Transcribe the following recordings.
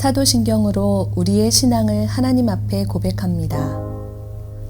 사도신경으로 우리의 신앙을 하나님 앞에 고백합니다.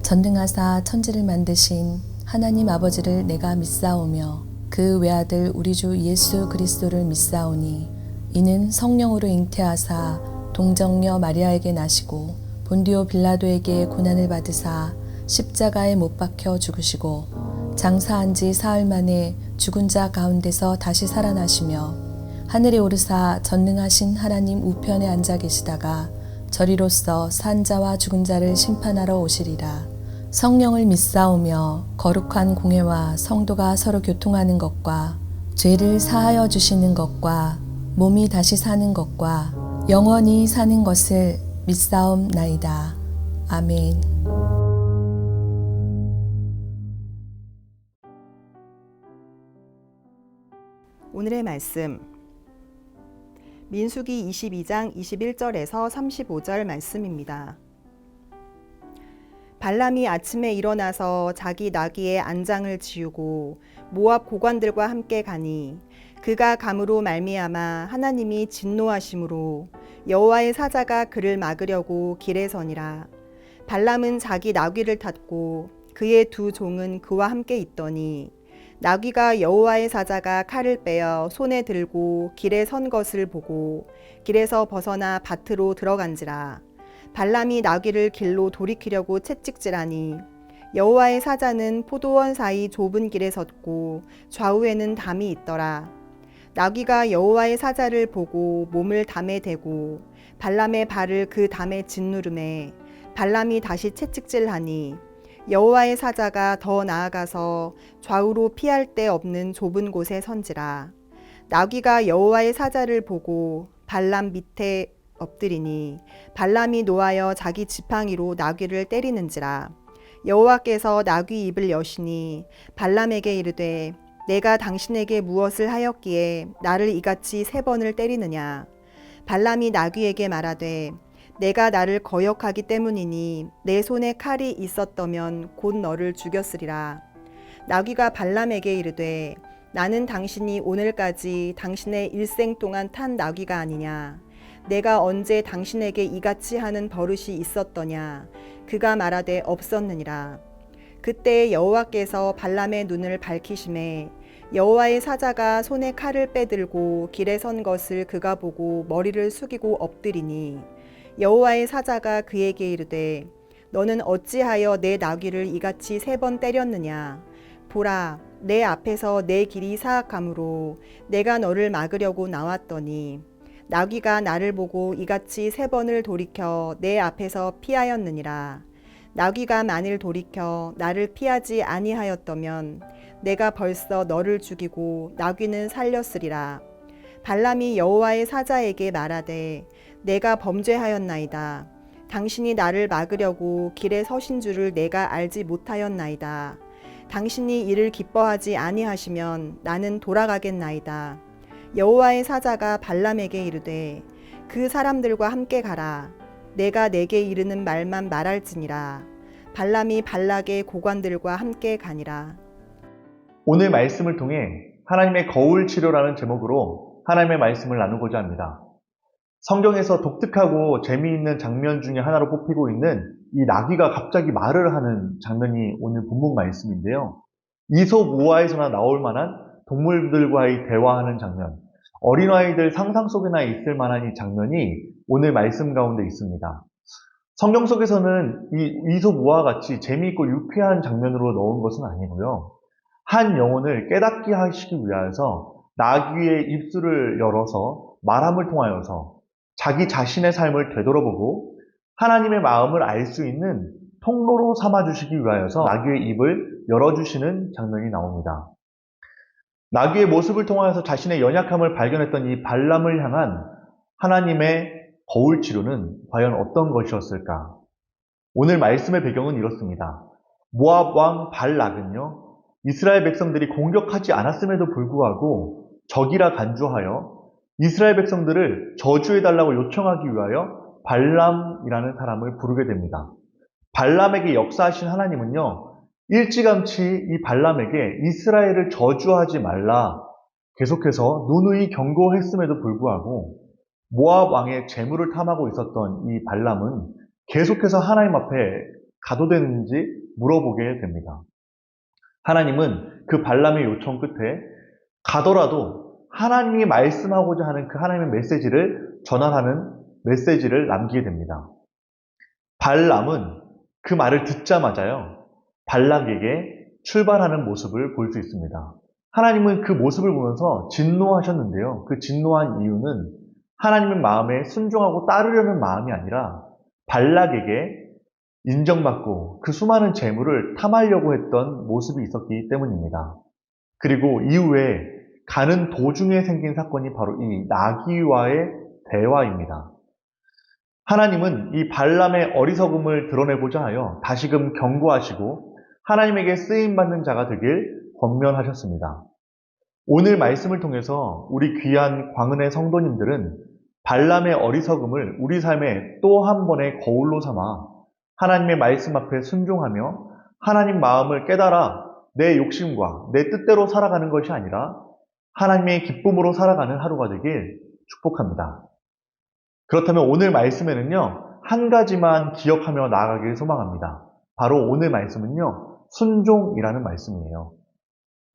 전능하사 천지를 만드신 하나님 아버지를 내가 믿사오며 그 외아들 우리 주 예수 그리스도를 믿사오니 이는 성령으로 잉태하사 동정녀 마리아에게 나시고 본디오 빌라도에게 고난을 받으사 십자가에 못 박혀 죽으시고 장사한 지 사흘 만에 죽은 자 가운데서 다시 살아나시며 하늘에 오르사 전능하신 하나님 우편에 앉아 계시다가 저리로서 산 자와 죽은 자를 심판하러 오시리라. 성령을 믿사오며 거룩한 공회와 성도가 서로 교통하는 것과 죄를 사하여 주시는 것과 몸이 다시 사는 것과 영원히 사는 것을 믿사옵나이다. 아멘. 오늘의 말씀 민수기 22장 21절에서 35절 말씀입니다. 발람이 아침에 일어나서 자기 나귀의 안장을 지우고 모압 고관들과 함께 가니 그가 감으로 말미암아 하나님이 진노하심으로 여호와의 사자가 그를 막으려고 길에 서니라. 발람은 자기 나귀를 탔고 그의 두 종은 그와 함께 있더니 나귀가 여호와의 사자가 칼을 빼어 손에 들고 길에 선 것을 보고 길에서 벗어나 밭으로 들어간지라. 발람이 나귀를 길로 돌이키려고 채찍질하니 여호와의 사자는 포도원 사이 좁은 길에 섰고 좌우에는 담이 있더라. 나귀가 여호와의 사자를 보고 몸을 담에 대고 발람의 발을 그 담에 짓누르매 발람이 다시 채찍질하니 여호와의 사자가 더 나아가서 좌우로 피할 데 없는 좁은 곳에 선지라. 나귀가 여호와의 사자를 보고 발람 밑에 엎드리니 발람이 노하여 자기 지팡이로 나귀를 때리는지라. 여호와께서 나귀 입을 여시니 발람에게 이르되 내가 당신에게 무엇을 하였기에 나를 이같이 3번을 때리느냐. 발람이 나귀에게 말하되 내가 나를 거역하기 때문이니 내 손에 칼이 있었더면 곧 너를 죽였으리라. 나귀가 발람에게 이르되 나는 당신이 오늘까지 당신의 일생 동안 탄 나귀가 아니냐. 내가 언제 당신에게 이같이 하는 버릇이 있었더냐. 그가 말하되 없었느니라. 그때 여호와께서 발람의 눈을 밝히시매 여호와의 사자가 손에 칼을 빼들고 길에 선 것을 그가 보고 머리를 숙이고 엎드리니 여호와의 사자가 그에게 이르되 너는 어찌하여 내 나귀를 이같이 3번 때렸느냐. 보라, 내 앞에서 내 길이 사악함으로 내가 너를 막으려고 나왔더니 나귀가 나를 보고 이같이 3번을 돌이켜 내 앞에서 피하였느니라. 나귀가 만일 돌이켜 나를 피하지 아니하였더면 내가 벌써 너를 죽이고 나귀는 살렸으리라. 발람이 여호와의 사자에게 말하되 내가 범죄하였나이다. 당신이 나를 막으려고 길에 서신 줄을 내가 알지 못하였나이다. 당신이 이를 기뻐하지 아니하시면 나는 돌아가겠나이다. 여호와의 사자가 발람에게 이르되 그 사람들과 함께 가라. 내가 내게 이르는 말만 말할지니라. 발람이 발락의 고관들과 함께 가니라. 오늘 말씀을 통해 하나님의 거울 치료라는 제목으로 하나님의 말씀을 나누고자 합니다. 성경에서 독특하고 재미있는 장면 중에 하나로 꼽히고 있는 이 나귀가 갑자기 말을 하는 장면이 오늘 본문 말씀인데요. 이솝 우화에서나 나올 만한 동물들과의 대화하는 장면, 어린아이들 상상 속에나 있을 만한 이 장면이 오늘 말씀 가운데 있습니다. 성경 속에서는 이 이솝 우화와 같이 재미있고 유쾌한 장면으로 넣은 것은 아니고요. 한 영혼을 깨닫게 하시기 위하여서 나귀의 입술을 열어서 말함을 통하여서 자기 자신의 삶을 되돌아보고 하나님의 마음을 알 수 있는 통로로 삼아주시기 위하여서 나귀의 입을 열어주시는 장면이 나옵니다. 나귀의 모습을 통하여서 자신의 연약함을 발견했던 이 발람을 향한 하나님의 거울 치료는 과연 어떤 것이었을까? 오늘 말씀의 배경은 이렇습니다. 모압 왕 발락은요, 이스라엘 백성들이 공격하지 않았음에도 불구하고 적이라 간주하여 이스라엘 백성들을 저주해달라고 요청하기 위하여 발람이라는 사람을 부르게 됩니다. 발람에게 역사하신 하나님은요, 일찌감치 이 발람에게 이스라엘을 저주하지 말라 계속해서 누누이 경고했음에도 불구하고 모압 왕의 재물을 탐하고 있었던 이 발람은 계속해서 하나님 앞에 가도 되는지 물어보게 됩니다. 하나님은 그 발람의 요청 끝에 가더라도 하나님이 말씀하고자 하는 그 하나님의 메시지를 전환하는 메시지를 남기게 됩니다. 발람은 그 말을 듣자마자요, 발락에게 출발하는 모습을 볼 수 있습니다. 하나님은 그 모습을 보면서 진노하셨는데요. 그 진노한 이유는 하나님의 마음에 순종하고 따르려는 마음이 아니라 발락에게 인정받고 그 수많은 재물을 탐하려고 했던 모습이 있었기 때문입니다. 그리고 이후에 가는 도중에 생긴 사건이 바로 이 나귀와의 대화입니다. 하나님은 이 발람의 어리석음을 드러내고자 하여 다시금 경고하시고 하나님에게 쓰임받는 자가 되길 권면하셨습니다. 오늘 말씀을 통해서 우리 귀한 광은의 성도님들은 발람의 어리석음을 우리 삶의 또 한 번의 거울로 삼아 하나님의 말씀 앞에 순종하며 하나님 마음을 깨달아 내 욕심과 내 뜻대로 살아가는 것이 아니라 하나님의 기쁨으로 살아가는 하루가 되길 축복합니다. 그렇다면 오늘 말씀에는요, 한 가지만 기억하며 나아가길 소망합니다. 바로 오늘 말씀은요, 순종이라는 말씀이에요.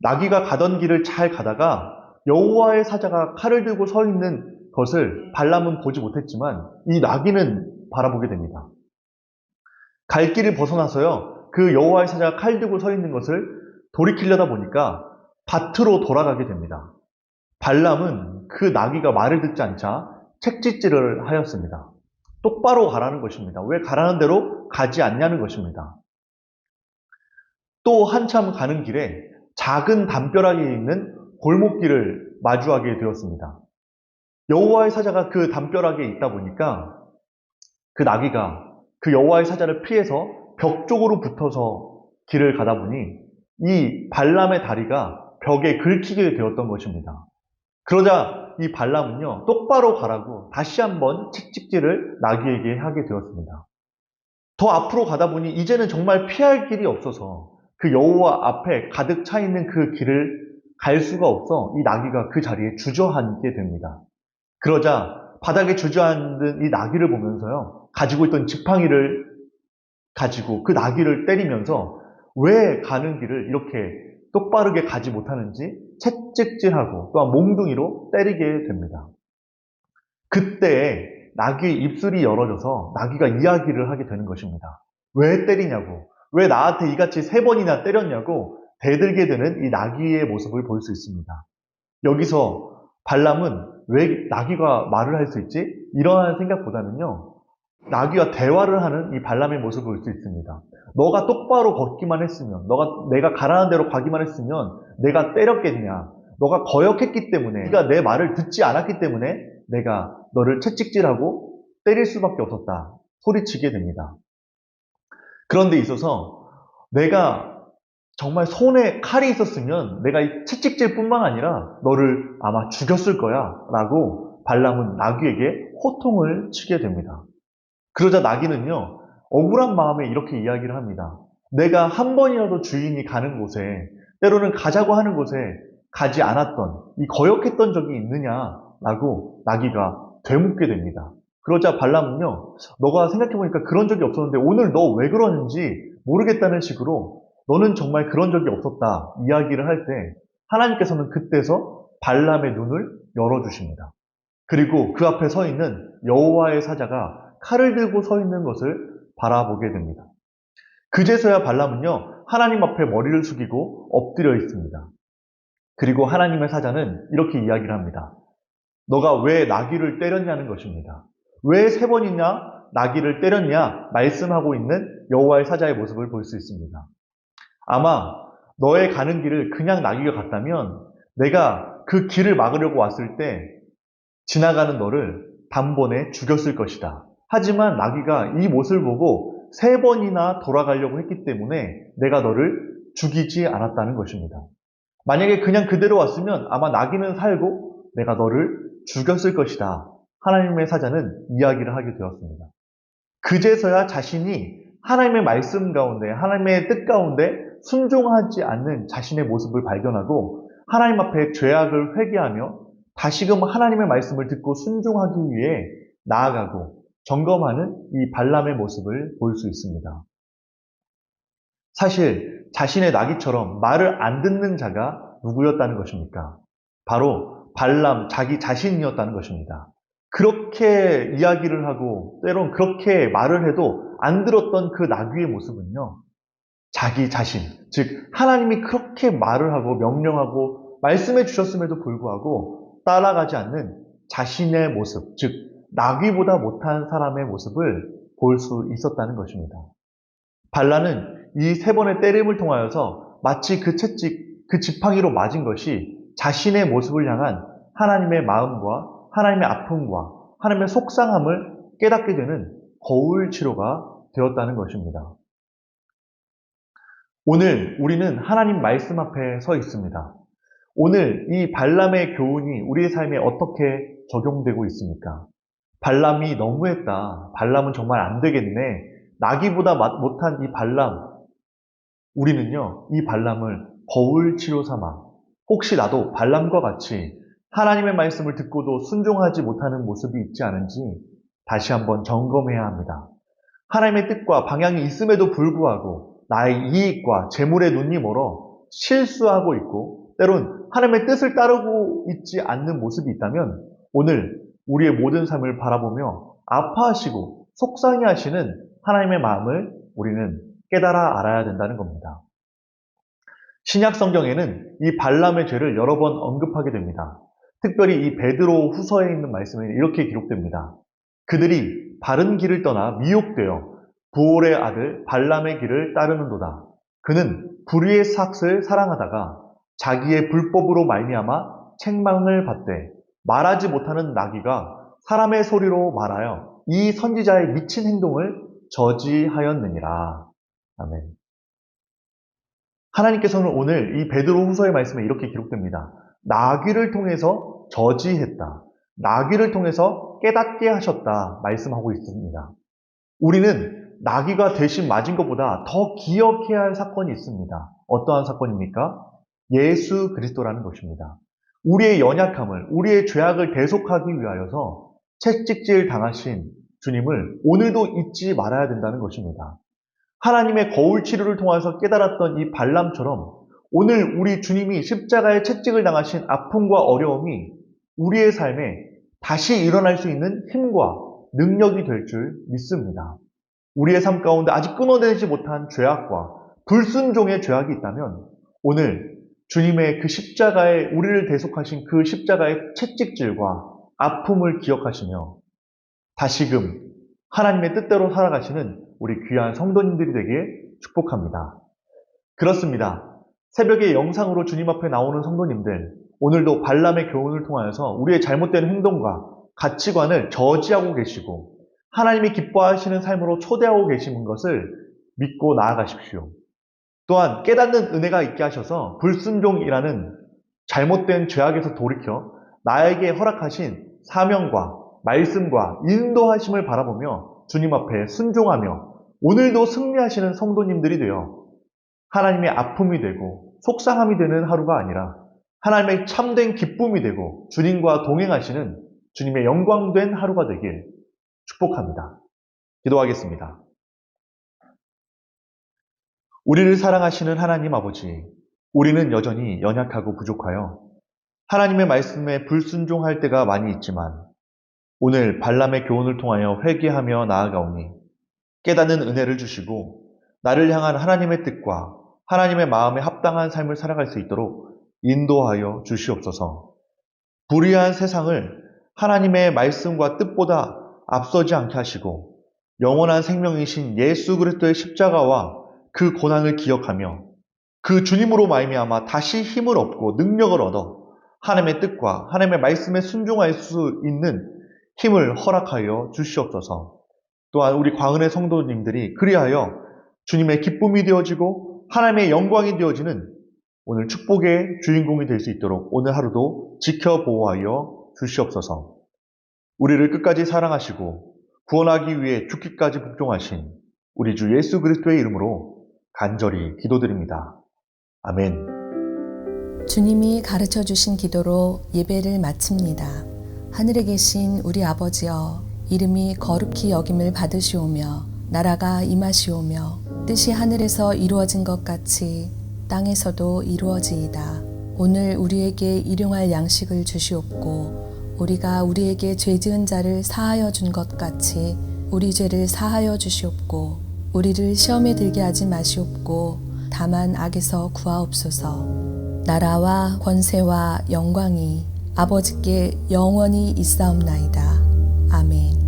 나귀가 가던 길을 잘 가다가 여호와의 사자가 칼을 들고 서 있는 것을 발람은 보지 못했지만 이 나귀는 바라보게 됩니다. 갈 길을 벗어나서요, 그 여호와의 사자가 칼 들고 서 있는 것을 돌이키려다 보니까 밭으로 돌아가게 됩니다. 발람은 그 나귀가 말을 듣지 않자 책짓질을 하였습니다. 똑바로 가라는 것입니다. 왜 가라는 대로 가지 않냐는 것입니다. 또 한참 가는 길에 작은 담벼락에 있는 골목길을 마주하게 되었습니다. 여호와의 사자가 그 담벼락에 있다 보니까 그 나귀가 그 여호와의 사자를 피해서 벽 쪽으로 붙어서 길을 가다 보니 이 발람의 다리가 벽에 긁히게 되었던 것입니다. 그러자 이 발람은요, 똑바로 가라고 다시 한번 채찍질을 나귀에게 하게 되었습니다. 더 앞으로 가다 보니 이제는 정말 피할 길이 없어서 그 여호와 앞에 가득 차 있는 그 길을 갈 수가 없어 이 나귀가 그 자리에 주저앉게 됩니다. 그러자 바닥에 주저앉은 이 나귀를 보면서요, 가지고 있던 지팡이를 가지고 그 나귀를 때리면서 왜 가는 길을 이렇게 똑바르게 가지 못하는지 채찍질하고 또한 몽둥이로 때리게 됩니다. 그때 나귀의 입술이 열어져서 나귀가 이야기를 하게 되는 것입니다. 왜 때리냐고, 왜 나한테 이같이 3번이나 때렸냐고 대들게 되는 이 나귀의 모습을 볼 수 있습니다. 여기서 발람은 왜 나귀가 말을 할 수 있지? 이러한 생각보다는요, 나귀와 대화를 하는 이 발람의 모습을 볼 수 있습니다. 너가 똑바로 걷기만 했으면, 내가 가라는 대로 가기만 했으면 내가 때렸겠냐? 너가 거역했기 때문에, 네가 내 말을 듣지 않았기 때문에 내가 너를 채찍질하고 때릴 수밖에 없었다. 소리치게 됩니다. 그런데 있어서 내가 정말 손에 칼이 있었으면 내가 이 채찍질뿐만 아니라 너를 아마 죽였을 거야 라고 발람은 나귀에게 호통을 치게 됩니다. 그러자 나귀는요, 억울한 마음에 이렇게 이야기를 합니다. 내가 한 번이라도 주인이 가는 곳에, 때로는 가자고 하는 곳에 가지 않았던, 이 거역했던 적이 있느냐라고 나귀가 되묻게 됩니다. 그러자 발람은요, 너가 생각해보니까 그런 적이 없었는데 오늘 너 왜 그러는지 모르겠다는 식으로 너는 정말 그런 적이 없었다 이야기를 할 때 하나님께서는 그때서 발람의 눈을 열어주십니다. 그리고 그 앞에 서 있는 여호와의 사자가 칼을 들고 서 있는 것을 바라보게 됩니다. 그제서야 발람은요, 하나님 앞에 머리를 숙이고 엎드려 있습니다. 그리고 하나님의 사자는 이렇게 이야기를 합니다. 너가 왜 나귀를 때렸냐는 것입니다. 왜 3번이나 나귀를 때렸냐 말씀하고 있는 여호와의 사자의 모습을 볼 수 있습니다. 아마 너의 가는 길을 그냥 나귀가 갔다면 내가 그 길을 막으려고 왔을 때 지나가는 너를 단번에 죽였을 것이다. 하지만 나귀가 이 모습을 보고 3번이나 돌아가려고 했기 때문에 내가 너를 죽이지 않았다는 것입니다. 만약에 그냥 그대로 왔으면 아마 나귀는 살고 내가 너를 죽였을 것이다. 하나님의 사자는 이야기를 하게 되었습니다. 그제서야 자신이 하나님의 말씀 가운데, 하나님의 뜻 가운데 순종하지 않는 자신의 모습을 발견하고 하나님 앞에 죄악을 회개하며 다시금 하나님의 말씀을 듣고 순종하기 위해 나아가고 점검하는 이 발람의 모습을 볼 수 있습니다. 사실 자신의 나귀처럼 말을 안 듣는 자가 누구였다는 것입니까? 바로 발람 자기 자신이었다는 것입니다. 그렇게 이야기를 하고 때론 그렇게 말을 해도 안 들었던 그 나귀의 모습은요, 자기 자신, 즉 하나님이 그렇게 말을 하고 명령하고 말씀해 주셨음에도 불구하고 따라가지 않는 자신의 모습, 즉 나귀보다 못한 사람의 모습을 볼 수 있었다는 것입니다. 발라는 이 세 번의 때림을 통하여서 마치 그 채찍, 그 지팡이로 맞은 것이 자신의 모습을 향한 하나님의 마음과 하나님의 아픔과 하나님의 속상함을 깨닫게 되는 거울 치료가 되었다는 것입니다. 오늘 우리는 하나님 말씀 앞에 서 있습니다. 오늘 이 발람의 교훈이 우리의 삶에 어떻게 적용되고 있습니까? 발람이 너무했다. 발람은 정말 안 되겠네. 나귀보다 못한 이 발람. 우리는요, 이 발람을 거울 치료 삼아 혹시 나도 발람과 같이 하나님의 말씀을 듣고도 순종하지 못하는 모습이 있지 않은지 다시 한번 점검해야 합니다. 하나님의 뜻과 방향이 있음에도 불구하고 나의 이익과 재물의 눈이 멀어 실수하고 있고 때론 하나님의 뜻을 따르고 있지 않는 모습이 있다면 오늘 우리의 모든 삶을 바라보며 아파하시고 속상해하시는 하나님의 마음을 우리는 깨달아 알아야 된다는 겁니다. 신약 성경에는 이 발람의 죄를 여러 번 언급하게 됩니다. 특별히 이 베드로 후서에 있는 말씀에 이렇게 기록됩니다. 그들이 바른 길을 떠나 미혹되어 부올의 아들 발람의 길을 따르는도다. 그는 불의의 삭을 사랑하다가 자기의 불법으로 말미암아 책망을 받되 말하지 못하는 나귀가 사람의 소리로 말하여 이 선지자의 미친 행동을 저지하였느니라. 아멘. 하나님께서는 오늘 이 베드로 후서의 말씀에 이렇게 기록됩니다. 나귀를 통해서 저지했다. 나귀를 통해서 깨닫게 하셨다. 말씀하고 있습니다. 우리는 나귀가 대신 맞은 것보다 더 기억해야 할 사건이 있습니다. 어떠한 사건입니까? 예수 그리스도라는 것입니다. 우리의 연약함을, 우리의 죄악을 대속하기 위하여서 채찍질 당하신 주님을 오늘도 잊지 말아야 된다는 것입니다. 하나님의 거울 치료를 통해서 깨달았던 이 발람처럼 오늘 우리 주님이 십자가의 채찍을 당하신 아픔과 어려움이 우리의 삶에 다시 일어날 수 있는 힘과 능력이 될 줄 믿습니다. 우리의 삶 가운데 아직 끊어내지 못한 죄악과 불순종의 죄악이 있다면 오늘 주님의 그 십자가에 우리를 대속하신 그 십자가의 채찍질과 아픔을 기억하시며 다시금 하나님의 뜻대로 살아가시는 우리 귀한 성도님들이 되길 축복합니다. 그렇습니다. 새벽에 영상으로 주님 앞에 나오는 성도님들, 오늘도 발람의 교훈을 통하여서 우리의 잘못된 행동과 가치관을 저지하고 계시고 하나님이 기뻐하시는 삶으로 초대하고 계시는 것을 믿고 나아가십시오. 또한 깨닫는 은혜가 있게 하셔서 불순종이라는 잘못된 죄악에서 돌이켜 나에게 허락하신 사명과 말씀과 인도하심을 바라보며 주님 앞에 순종하며 오늘도 승리하시는 성도님들이 되어 하나님의 아픔이 되고 속상함이 되는 하루가 아니라 하나님의 참된 기쁨이 되고 주님과 동행하시는 주님의 영광된 하루가 되길 축복합니다. 기도하겠습니다. 우리를 사랑하시는 하나님 아버지, 우리는 여전히 연약하고 부족하여 하나님의 말씀에 불순종할 때가 많이 있지만 오늘 발람의 교훈을 통하여 회개하며 나아가오니 깨닫는 은혜를 주시고 나를 향한 하나님의 뜻과 하나님의 마음에 합당한 삶을 살아갈 수 있도록 인도하여 주시옵소서. 불의한 세상을 하나님의 말씀과 뜻보다 앞서지 않게 하시고 영원한 생명이신 예수 그리스도의 십자가와 그 고난을 기억하며 그 주님으로 말미암아 다시 힘을 얻고 능력을 얻어 하나님의 뜻과 하나님의 말씀에 순종할 수 있는 힘을 허락하여 주시옵소서. 또한 우리 광은의 성도님들이 그리하여 주님의 기쁨이 되어지고 하나님의 영광이 되어지는 오늘 축복의 주인공이 될 수 있도록 오늘 하루도 지켜보호하여 주시옵소서. 우리를 끝까지 사랑하시고 구원하기 위해 죽기까지 복종하신 우리 주 예수 그리스도의 이름으로 간절히 기도드립니다. 아멘. 주님이 가르쳐 주신 기도로 예배를 마칩니다. 하늘에 계신 우리 아버지여, 이름이 거룩히 여김을 받으시오며 나라가 임하시오며 뜻이 하늘에서 이루어진 것 같이 땅에서도 이루어지이다. 오늘 우리에게 일용할 양식을 주시옵고 우리가 우리에게 죄 지은 자를 사하여 준 것 같이 우리 죄를 사하여 주시옵고 우리를 시험에 들게 하지 마시옵고 다만 악에서 구하옵소서. 나라와 권세와 영광이 아버지께 영원히 있사옵나이다. 아멘.